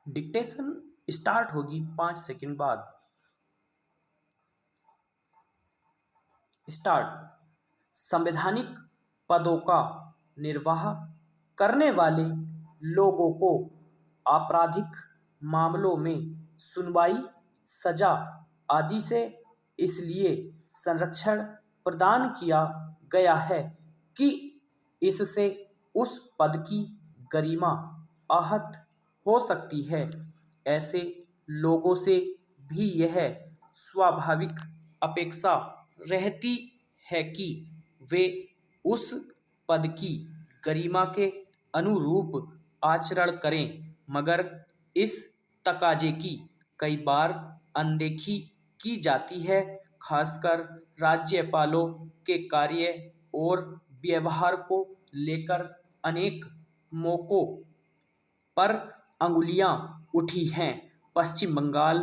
Dictation start होगी 5 second बाद। Start. संवैधानिक पदों का निर्वाह करने वाले लोगों को आपराधिक मामलों में सुनवाई, सजा आदि से इसलिए संरक्षण प्रदान किया गया है कि इससे उस पद की गरिमा आहत हो सकती है। ऐसे लोगों से भी यह स्वाभाविक अपेक्षा रहती है कि वे उस पद की गरिमा के अनुरूप आचरण करें, मगर इस तकाजे की कई बार अनदेखी की जाती है। खासकर राज्यपालों के कार्य और व्यवहार को लेकर अनेक मौकों पर अंगुलियां उठी हैं। पश्चिम बंगाल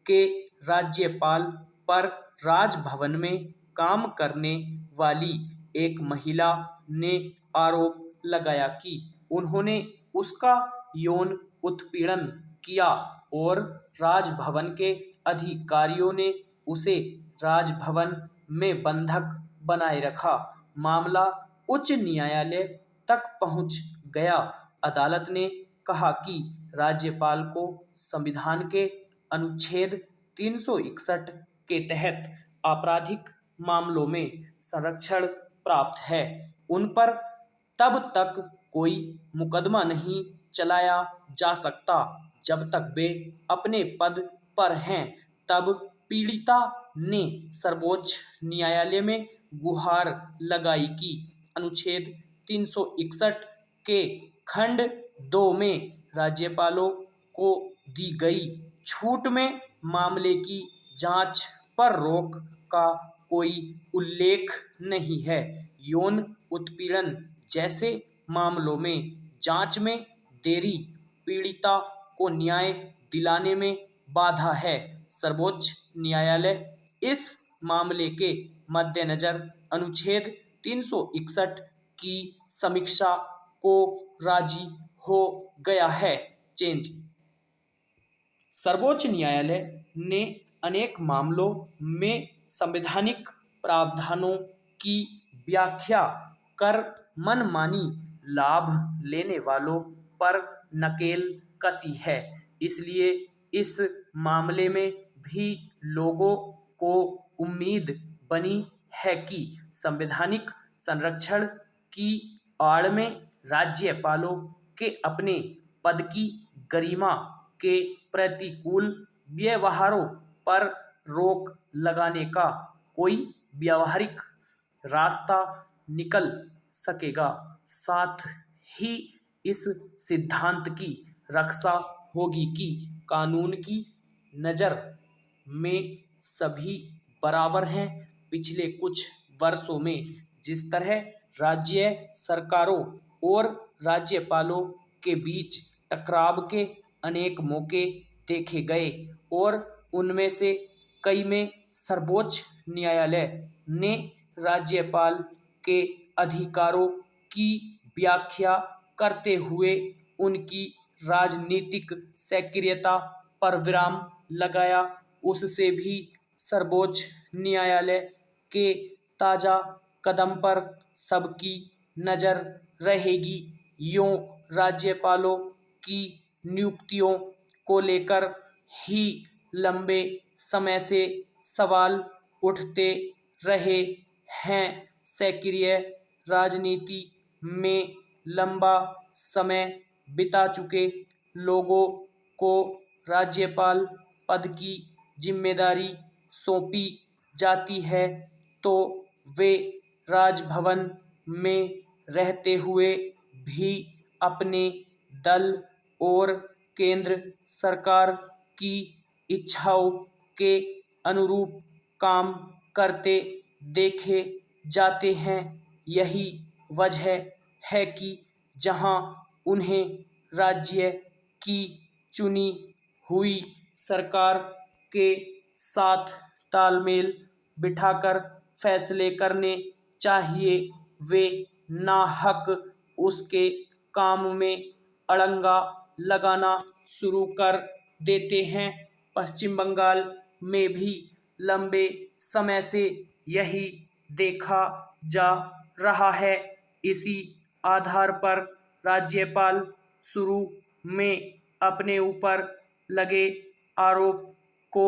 के राज्यपाल पर राजभवन में काम करने वाली एक महिला ने आरोप लगाया कि उन्होंने उसका यौन उत्पीड़न किया और राजभवन के अधिकारियों ने उसे राजभवन में बंधक बनाए रखा। मामला उच्च न्यायालय तक पहुंच गया। अदालत ने कहा कि राज्यपाल को संविधान के अनुच्छेद 361 के तहत आपराधिक मामलों में संरक्षण प्राप्त है। उन पर तब तक कोई मुकदमा नहीं चलाया जा सकता जब तक वे अपने पद पर हैं। तब पीड़िता ने सर्वोच्च न्यायालय में गुहार लगाई कि अनुच्छेद 361 के खंड 2 में राज्यपालों को दी गई छूट में मामले की जांच पर रोक का कोई उल्लेख नहीं है। यौन उत्पीड़न जैसे मामलों में जांच में देरी पीड़िता को न्याय दिलाने में बाधा है। सर्वोच्च न्यायालय इस मामले के मद्देनजर अनुच्छेद 361 की समीक्षा को राजी हो गया है। चेंज। सर्वोच्च न्यायालय ने अनेक मामलों में संवैधानिक प्रावधानों की व्याख्या कर मनमानी लाभ लेने वालों पर नकेल कसी है। इसलिए इस मामले में भी लोगों को उम्मीद बनी है कि संवैधानिक संरक्षण की आड़ में राज्यपालों के अपने पद की गरिमा के प्रतिकूल व्यवहारों पर रोक लगाने का कोई व्यावहारिक रास्ता निकल सकेगा। साथ ही इस सिद्धांत की रक्षा होगी कि कानून की नज़र में सभी बराबर हैं। पिछले कुछ वर्षों में जिस तरह राज्य सरकारों और राज्यपालों के बीच टकराव के अनेक मौके देखे गए और उनमें से कई में सर्वोच्च न्यायालय ने राज्यपाल के अधिकारों की व्याख्या करते हुए उनकी राजनीतिक सक्रियता पर विराम लगाया। उससे भी सर्वोच्च न्यायालय के ताज़ा कदम पर सबकी नज़र रहेगी। यूं राज्यपालों की नियुक्तियों को लेकर ही लंबे समय से सवाल उठते रहे हैं। सक्रिय राजनीति में लंबा समय बिता चुके लोगों को राज्यपाल पद की जिम्मेदारी सौंपी जाती है तो वे राजभवन में रहते हुए भी अपने दल और केंद्र सरकार की इच्छाओं के अनुरूप काम करते देखे जाते हैं। यही वजह है कि जहां उन्हें राज्य की चुनी हुई सरकार के साथ तालमेल बिठाकर फैसले करने चाहिए, वे नाहक उसके काम में अड़ंगा लगाना शुरू कर देते हैं। पश्चिम बंगाल में भी लंबे समय से यही देखा जा रहा है। इसी आधार पर राज्यपाल शुरू में अपने ऊपर लगे आरोप को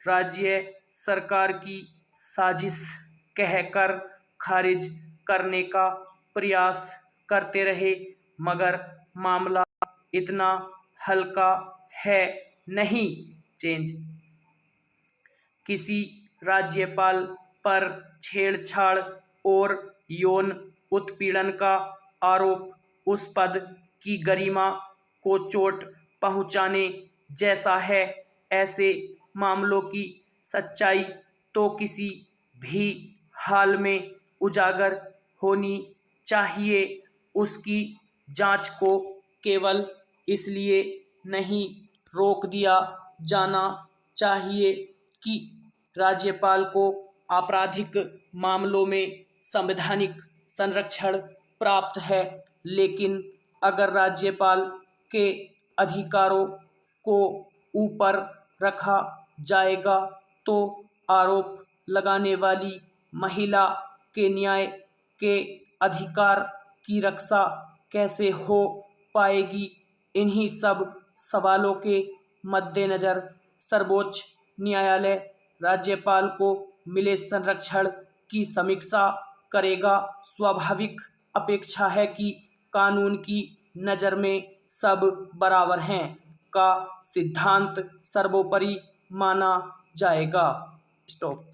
राज्य सरकार की साजिश कहकर खारिज करने का प्रयास करते रहे, मगर मामला इतना हल्का है नहीं। किसी राज्यपाल पर छेड़छाड़ और यौन उत्पीड़न का आरोप उस पद की गरिमा को चोट पहुंचाने जैसा है। ऐसे मामलों की सच्चाई तो किसी भी हाल में उजागर होनी चाहिए। उसकी जांच को केवल इसलिए नहीं रोक दिया जाना चाहिए कि राज्यपाल को आपराधिक मामलों में संवैधानिक संरक्षण प्राप्त है, लेकिन अगर राज्यपाल के अधिकारों को ऊपर रखा जाएगा तो आरोप लगाने वाली महिला के न्याय के अधिकार की रक्षा कैसे हो पाएगी? इन्हीं सब सवालों के मद्देनजर सर्वोच्च न्यायालय राज्यपाल को मिले संरक्षण की समीक्षा करेगा। स्वाभाविक अपेक्षा है कि कानून की नज़र में सब बराबर हैं का सिद्धांत सर्वोपरि माना जाएगा। स्टॉप।